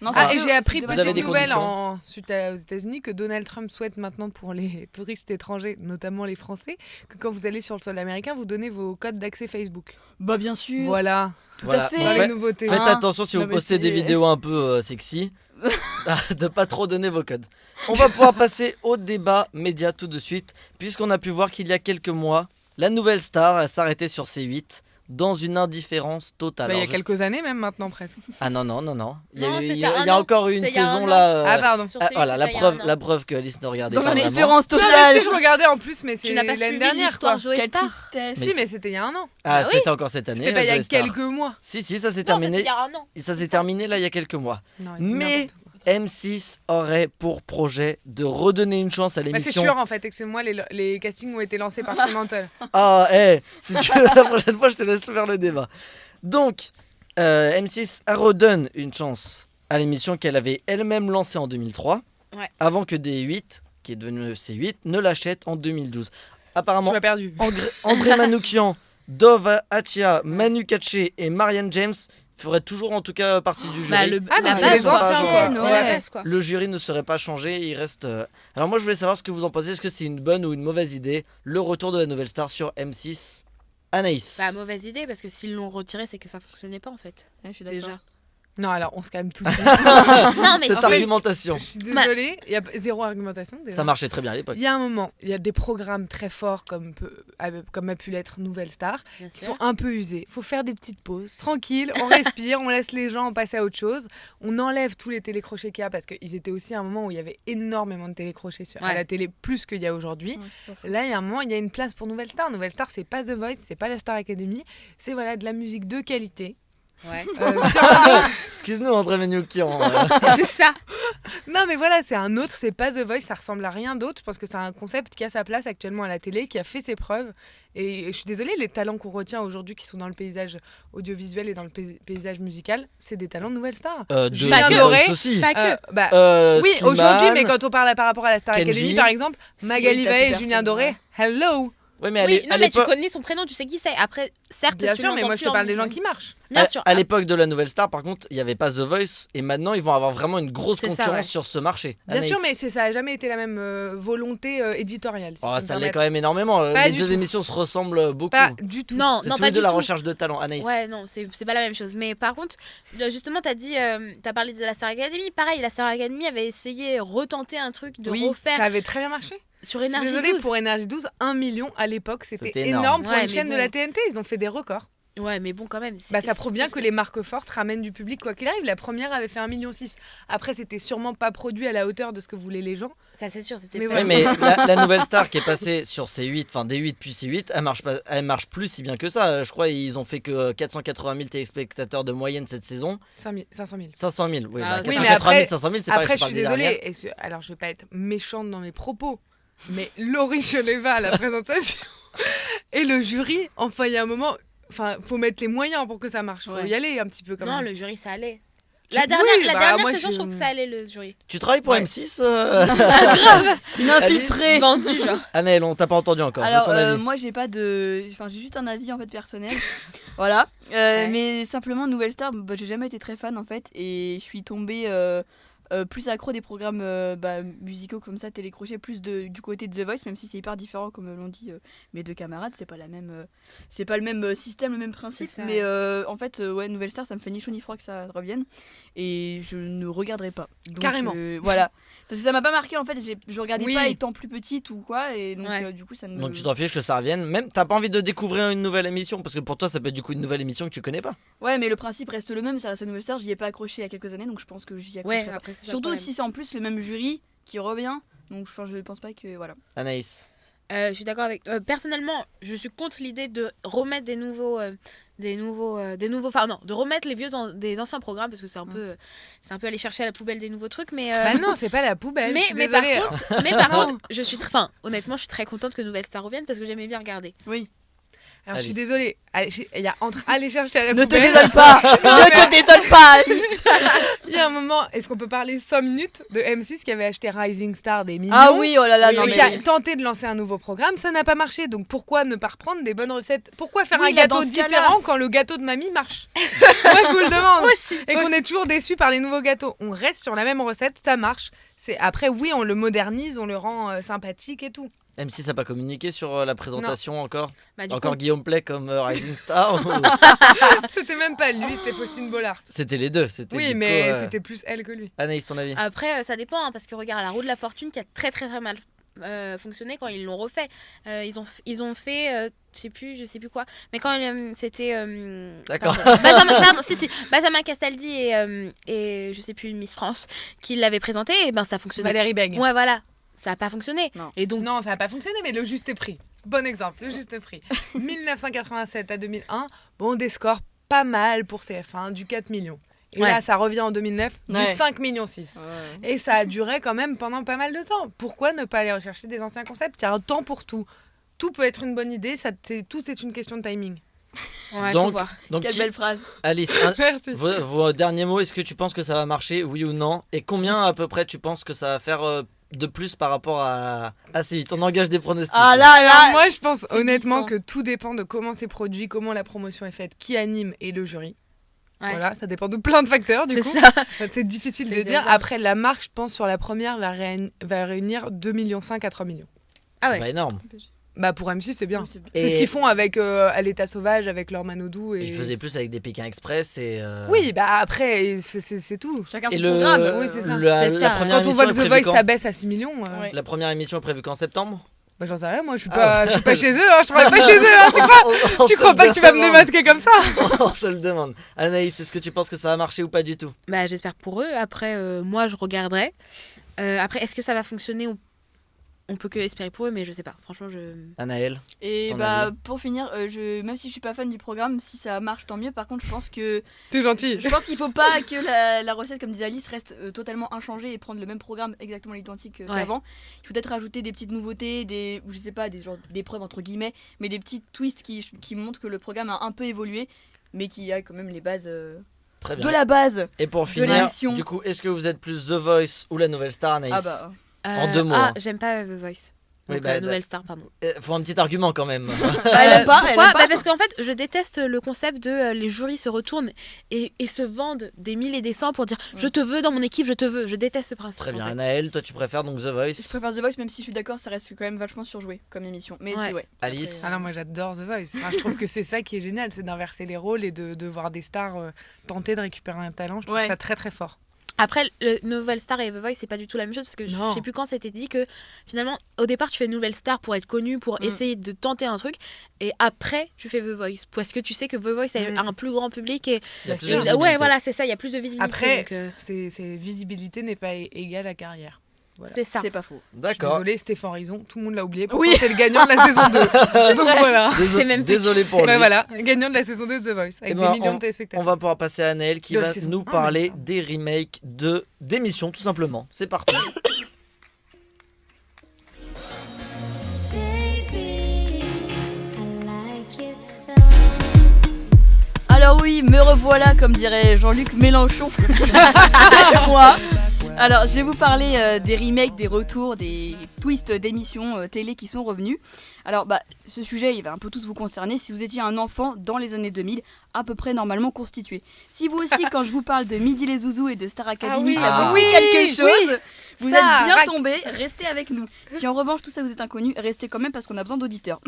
Non, Ah, c'est et deux- j'ai appris c'est deux Vous avez petite des nouvelle conditions suite aux États-Unis que Donald Trump souhaite maintenant pour les touristes étrangers, notamment les Français, que quand vous allez sur le sol américain, vous donnez vos codes d'accès Facebook. Bah bien sûr. Voilà, Tout Voilà. à fait. Bon, voilà fait- les nouveautés. Faites Hein attention si Non, vous mais postez des c'est- vidéos un peu sexy de pas trop donner vos codes. On va pouvoir passer au débat média tout de suite puisqu'on a pu voir qu'il y a quelques mois la nouvelle star elle s'arrêtait sur C8 dans une indifférence totale. Bah, il y a Alors, je- quelques années même maintenant presque. Ah non. Il y a, Non, eu- il c'était y a- un il y a an. encore eu une C'est il y a saison un là. Ah pardon. Sur Ah, C8, voilà, la c'était il y a preuve, un an. la preuve que Alice ne regardait Dans pas vraiment. l'indifférence Non, mais totale. si je regardais en plus, mais Tu n'as pas c'est l'année suivi dernière l'histoire quoi. Joey Quelle Star. tristesse. Si, mais c'était il y a un an. Ah, Ah oui. c'était encore cette année. C'était pas il y a Joey Star. quelques mois. Si, ça s'est Non, terminé. c'était il y a un an. Ça s'est terminé là il y a quelques mois. Non, il dit Mais n'importe quoi. M6 aurait pour projet de redonner une chance à Bah, c'est l'émission. sûr en fait, excuse-moi, les castings ont été lancés par Fremantle. Ah, si tu veux, la prochaine fois, je te laisse faire le débat. Donc, M6 redonne une chance à l'émission qu'elle avait elle-même lancée en 2003, Ouais. avant que D8, qui est devenu C8, ne l'achète en 2012. Tu Apparemment, m'as perdu. André Manoukian, Dove Atia, Manu Katché et Marianne James feraient toujours en tout cas partie du jury. Bah, le, Ah, la donc c'est base, les quoi. anciens, quoi. C'est la Ouais. base, quoi. Le jury ne serait pas changé, il reste... Alors moi je voulais savoir ce que vous en pensez, est-ce que c'est une bonne ou une mauvaise idée, le retour de la nouvelle star sur M6 Anaïs. Bah, mauvaise idée, parce que s'ils l'ont retiré, c'est que ça fonctionnait pas en fait. Ouais, je suis d'accord. Déjà. Non, alors on se calme tout de suite. Non, mais Cette en fait, argumentation, Je suis désolée, il y a zéro argumentation. Déjà. ça marchait très bien à l'époque. Il y a un moment, il y a des programmes très forts comme a pu l'être Nouvelle Star, bien qui sûr. sont un peu usés. Il faut faire des petites pauses, tranquille, on respire, on laisse les gens passer à autre chose. On enlève tous les télécrochets qu'il y a parce qu'ils étaient aussi à un moment où il y avait énormément de télécrochets à Ouais. la télé, plus qu'il y a aujourd'hui. Ouais, c'est pas faux. Là, il y a un moment, il y a une place pour Nouvelle Star. Nouvelle Star, c'est pas The Voice, c'est pas la Star Academy, c'est voilà de la musique de qualité. Ouais. Sur- Excuse-nous André Manoukian. C'est ça. Non, mais voilà, c'est un autre, c'est pas The Voice, ça ressemble à rien d'autre. Je pense que c'est un concept qui a sa place actuellement à la télé, qui a fait ses preuves. Et je suis désolée, les talents qu'on retient aujourd'hui, qui sont dans le paysage audiovisuel et dans le paysage musical, c'est des talents de Nouvelle Star. De Julien The Doré, Voice aussi. Pas que. Bah, oui, Slimane, aujourd'hui, mais quand on parle par rapport à la Star Kenji. Academy, par exemple, Cyril Magali Veil et Tapé Julien personne, Doré, ouais. hello. Ouais, mais Oui, non, mais tu l'époque- connais son prénom, tu sais qui c'est. Après, certes, Bien tu sûr, mais l'entends moi je te plus parle en- des gens qui marchent. Bien sûr. à l'époque de la nouvelle star, par contre, il n'y avait pas The Voice et maintenant ils vont avoir vraiment une grosse C'est ça, concurrence ouais. sur ce marché. Bien Anaïs. sûr, mais ça a jamais été la même volonté éditoriale. si Oh, je peux me ça l'est permettre. quand même énormément. Pas Les du deux tout. émissions se ressemblent beaucoup. Pas du tout. Non, C'est non, tous pas les deux du la tout. recherche de talent, Anaïs. Ouais, non, c'est pas la même chose. Mais par contre, justement, t'as parlé de la Star Academy. Pareil, la Star Academy avait essayé retenter un truc de Oui, refaire ça avait très bien marché. sur Énergie Désolée 12. pour Énergie 12, 1 million à l'époque, C'était c'était énorme. énorme pour Ouais, une mais chaîne de bon. la TNT. Ils ont fait des records. Ouais, mais bon, quand même. Bah, ça prouve bien que les marques fortes ramènent du public quoi qu'il arrive. La première avait fait 1,6 million. Après, c'était sûrement pas produit à la hauteur de ce que voulaient les gens. Ça, c'est sûr, c'était Mais pas. Oui, mais la nouvelle star qui est passée sur C8, enfin D8 puis C8, elle marche plus si bien que ça. Je crois qu'ils ont fait que 480 000 téléspectateurs de moyenne cette saison. 500 000. 500 000, oui. Ah, bah, oui, 480 mais 000, après- 500 000, c'est pareil. Après, je parle suis des désolée. dernières. Alors, je vais pas être méchante dans mes propos, mais Laurie Choleva à la présentation et le jury, enfin, il y a un moment. Enfin, faut mettre les moyens pour que ça marche. Faut Ouais. y aller un petit peu quand Non, même. le jury, ça allait. Tu- La dernière, oui, la bah, dernière moi, saison, je- je trouve que ça allait, le jury. Tu travailles pour Ouais. M6 Une infiltrée. Vendu, genre. Anaël, on t'a pas entendu encore. Je veux Alors ton avis. moi j'ai pas de, enfin j'ai juste un avis en fait personnel, voilà. Ouais. Mais simplement Nouvelle Star, bah, j'ai jamais été très fan en fait et je suis tombée plus accro des programmes musicaux comme ça, télécrochés, plus du côté de The Voice, même si c'est hyper différent comme l'ont dit mes deux camarades, c'est pas la même, c'est pas le même système, le même principe, C'est ça. mais en fait ouais Nouvelle Star ça me fait ni chaud ni froid que ça revienne et je ne regarderai pas. Donc, Carrément. voilà. Parce que ça m'a pas marqué en fait, je regardais Oui. pas étant plus petite ou quoi et donc Ouais. du coup ça ne Donc tu t'en fiches que ça revienne. Même t'as pas envie de découvrir une nouvelle émission parce que pour toi ça peut être du coup une nouvelle émission que tu connais pas. Ouais, mais le principe reste le même, ça reste une Nouvelle Star, j'y ai pas accroché il y a quelques années, donc je pense que j'y accrocherai Ouais, pas. après, c'est ça le Surtout problème. si c'est en plus le même jury qui revient, Donc je pense pas que voilà. Anaïs. Je suis d'accord avec. Personnellement, je suis contre l'idée de remettre de remettre les vieux dans des anciens programmes parce que c'est un peu aller chercher à la poubelle des nouveaux trucs. Mais Bah non, c'est pas la poubelle. mais par contre, je suis honnêtement, je suis très contente que Nouvelle Star revienne parce que j'aimais bien regarder. Oui. Alors, je suis Alice. désolée. Il y a entre aller chercher à la Ne te poubelle. désole pas. Ne te désole pas, Alice. Il y a un moment, est-ce qu'on peut parler 5 minutes de M6 qui avait acheté Rising Star des millions Ah oui, oh là là, et non qui mais a tenté de lancer un nouveau programme, ça n'a pas marché. Donc pourquoi ne pas reprendre des bonnes recettes? Pourquoi faire Oui, un là, gâteau dans ce cas-là. différent quand le gâteau de mamie marche? Moi je vous le demande. Moi aussi. Et qu'on est toujours déçus par les nouveaux gâteaux. On reste sur la même recette, ça marche. Après oui, on le modernise, on le rend sympathique et tout. M6 n'a pas communiqué sur la présentation encore. Bah, du Encore coup, Guillaume Play comme Rising Star. ou- C'était même pas lui, c'est Faustine Bollard. C'était les deux. C'était Oui, du coup, mais c'était plus elle que lui. Anaïs, ton avis? après, ça dépend hein, parce que regarde la roue de la fortune qui a très très très mal fonctionné quand ils l'ont refait. Ils ont fait, je sais plus quoi. Mais quand c'était D'accord. Benjamin Castaldi et je sais plus Miss France qui l'avait présenté, et ben ça fonctionnait. Valérie Beg. Ouais, voilà, ça a pas fonctionné. Non. Et donc Non, ça n'a pas fonctionné, mais le juste prix. Bon exemple, le juste prix. 1987 à 2001, bon, des scores pas mal pour TF1, du 4 millions. Et Ouais. là, ça revient en 2009, du Ouais. 5 millions 6. Et ça a duré quand même pendant pas mal de temps. Pourquoi ne pas aller rechercher des anciens concepts? Il y a un temps pour tout. Tout peut être une bonne idée, tout est une question de timing. ouais, Donc- faut voir. Donc, Quelle belle phrase. Alice, Merci. vos derniers mots, est-ce que tu penses que ça va marcher, oui ou non? Et combien à peu près tu penses que ça va faire de plus par rapport à C8? On engage des pronostics. Ah là Alors, là. moi, je pense c'est honnêtement glissant. que tout dépend de comment c'est produit, comment la promotion est faite, qui anime et le jury. Ouais. Voilà, ça dépend de plein de facteurs du C'est coup. ça. C'est difficile C'est de dire. déjà. Après, la marque, je pense, sur la première, va réunir 2,5 millions à 3 millions. Ah C'est ouais. pas énorme. Bah, pour M6, c'est bien. Oui, c'est bien. C'est ce Et qu'ils font avec À l'état sauvage, avec leur Manodou. Et... ils faisaient plus avec des Pékin Express et. Oui, bah après, c'est tout. Chacun Et son le, programme. Oui, c'est ça. la C'est ça. première Quand on émission voit que est The prévue Voice, quand ça baisse à 6 millions. Ouais. La première émission est prévue qu'en septembre. Bah, j'en sais rien, moi, je suis Ah. pas chez eux, hein, je travaille pas chez eux, hein, tu crois? Tu crois pas que tu vas me démasquer comme ça? On se le demande. Anaïs, est-ce que tu penses que ça va marcher ou pas du tout? Bah, j'espère pour eux. Après, moi, je regarderai. Après, est-ce que ça va fonctionner? On peut que espérer pour eux, mais je sais pas. Franchement, Anaël? Et Ton bah avis pour finir, même si je suis pas fan du programme, si ça marche tant mieux. Par contre, je pense T'es gentil. qu'il faut pas que la recette, comme disait Alice, reste totalement inchangée et prendre le même programme exactement identique qu'avant. Il faut peut-être rajouter des petites nouveautés, ou je sais pas, des genres d'épreuves entre guillemets, mais des petits twists qui montrent que le programme a un peu évolué, mais qui a quand même les bases Très de bien. la base. Et pour de finir, l'émission. du coup, est-ce que vous êtes plus The Voice ou la Nouvelle Star, Anaïs? Ah bah. En 2 mots, Ah, hein. j'aime pas The Voice. Oui, Donc, bah, Nouvelle Star, pardon. Faut un petit argument quand même. Elle aime pas, elle Pourquoi aime pas. Bah, parce qu'en fait, je déteste le concept de les jurys se retournent et se vendent des 1000 et des 100 pour dire je te veux dans mon équipe, je te veux. Je déteste ce principe. Très bien, en fait. Anaël, toi tu préfères donc The Voice. Je préfère The Voice, même si je suis d'accord, ça reste quand même vachement surjoué comme émission. Mais Ouais. c'est ouais. Alice. Ah non, moi j'adore The Voice. Enfin, je trouve que c'est ça qui est génial, c'est d'inverser les rôles et de voir des stars tenter de récupérer un talent. Je trouve Ouais. ça très très fort. Après, le Nouvelle Star et The Voice, c'est pas du tout la même chose parce que Non. je sais plus quand c'était dit que finalement, au départ, tu fais une Nouvelle Star pour être connu, pour essayer de tenter un truc, et après, tu fais The Voice parce que tu sais que The Voice a un plus grand public et Il y a Bien plus sûr. de visibilité. ouais, voilà, c'est ça, il y a plus de visibilité. Après, donc, c'est visibilité n'est pas égale à carrière. Voilà. c'est ça. C'est pas faux. D'accord. Désolé, Stéphane Rison, tout le monde l'a oublié. Pourtant, Oui. c'est le gagnant de la saison 2. Donc voilà. C'est même plus Désolé qui pour c'est. lui. Ouais, voilà, gagnant de la saison 2 de The Voice, avec Eh ben, des millions de On téléspectateurs. va pouvoir passer à Anaël qui De la va saison nous 1, parler même. des remakes d'émissions tout simplement. C'est parti. Alors oui, me revoilà, comme dirait Jean-Luc Mélenchon. C'est moi. Alors, je vais vous parler des remakes, des retours, des twists d'émissions télé qui sont revenus. Alors, ce sujet, il va un peu tous vous concerner si vous étiez un enfant dans les années 2000, à peu près normalement constitué. Si vous aussi, quand je vous parle de Midi les Zouzous et de Star Academy, oui. ça vous Ah. dit quelque chose, Oui. vous Star êtes bien Ac- tombés, restez avec nous. Si en revanche tout ça vous est inconnu, restez quand même parce qu'on a besoin d'auditeurs.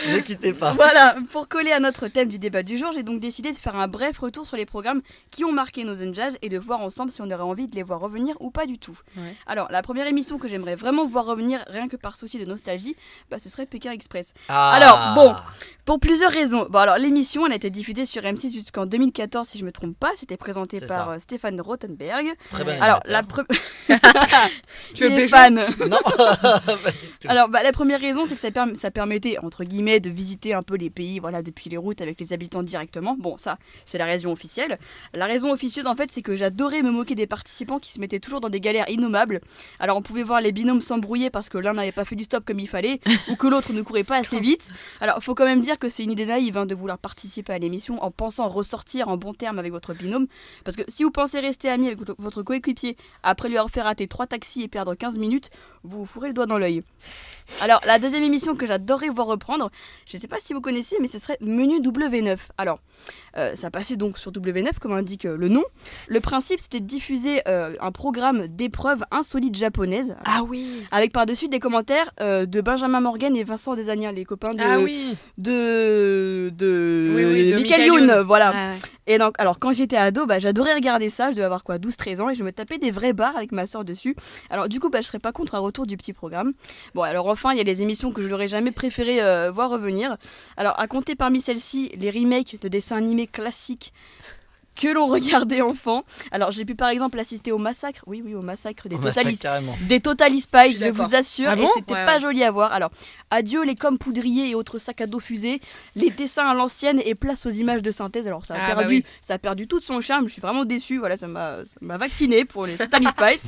Ne quittez pas. Voilà, pour coller à notre thème du débat du jour, j'ai donc décidé de faire un bref retour sur les programmes qui ont marqué nos jeunes âges et de voir ensemble si on aurait envie de les voir revenir ou pas du tout. Ouais. Alors, la première émission que j'aimerais vraiment voir revenir, rien que par souci de nostalgie, ce serait Pékin Express. Ah. Alors, bon, pour plusieurs raisons. Bon, alors, l'émission, elle a été diffusée sur M6 jusqu'en 2014, si je me trompe pas. C'était présenté C'est par ça. Stéphane Rothenberg. Très bien. Alors, la Tu veux Il est pécho fan. Non, pas du tout. Alors, la première raison, c'est que ça permettait, entre guillemets, de visiter un peu les pays, voilà, depuis les routes avec les habitants directement. Bon, ça, c'est la raison officielle. La raison officieuse, en fait, c'est que j'adorais me moquer des participants qui se mettaient toujours dans des galères innommables. Alors, on pouvait voir les binômes s'embrouiller parce que l'un n'avait pas fait du stop comme il fallait ou que l'autre ne courait pas assez vite. Alors, faut quand même dire que c'est une idée naïve de vouloir participer à l'émission en pensant ressortir en bon terme avec votre binôme. Parce que si vous pensez rester ami avec votre coéquipier après lui avoir fait rater 3 taxis et perdre 15 minutes, vous vous fourrez le doigt dans l'œil. Alors, la deuxième émission que j'adorerais voir reprendre, je ne sais pas si vous connaissez, mais ce serait Menu W9. Alors, ça passait donc sur W9, comme indique le nom. Le principe, c'était de diffuser un programme d'épreuves insolites japonaises. Ah oui. Avec par-dessus des commentaires de Benjamin Morgan et Vincent Desagna, les copains de, Ah oui. de de Michael Michael Youn, Youn. voilà. Ah ouais. Et donc, alors quand j'étais ado, j'adorais regarder ça, je devais avoir 12-13 ans et je me tapais des vrais bars avec ma soeur dessus. Alors du coup, je serais pas contre un retour du petit programme. Bon, alors enfin, il y a les émissions que je n'aurais jamais préféré voir revenir. Alors à compter parmi celles-ci, les remakes de dessins animés classiques que l'on regardait enfant. Alors j'ai pu par exemple assister au massacre, oui au massacre des On massacre Totalis. carrément. Des Total Je Spice, suis je d'accord. vous assure, Ah et bon c'était Ouais, pas ouais. joli à voir. Alors, adieu les coms poudriers et autres sacs à dos fusés, les dessins à l'ancienne et place aux images de synthèse. Alors ça a Ah, bah perdu, oui. ça a perdu tout son charme. Je suis vraiment déçue. Voilà, ça m'a vacciné pour les Total Spice.